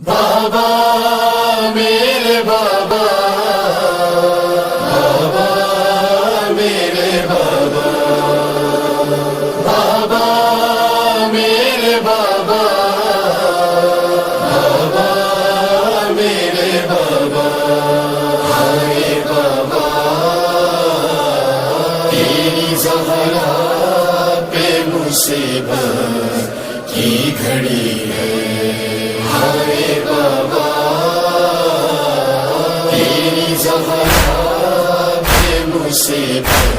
بابا میرے بابا، بابا میرے بابا، بابا میرے بابا، بابا میرے بابا، ہائے بابا تیری زہرا پہ مصیبت کی گھڑی ہے، ہائے بابا تیری زہرا پہ مصیبت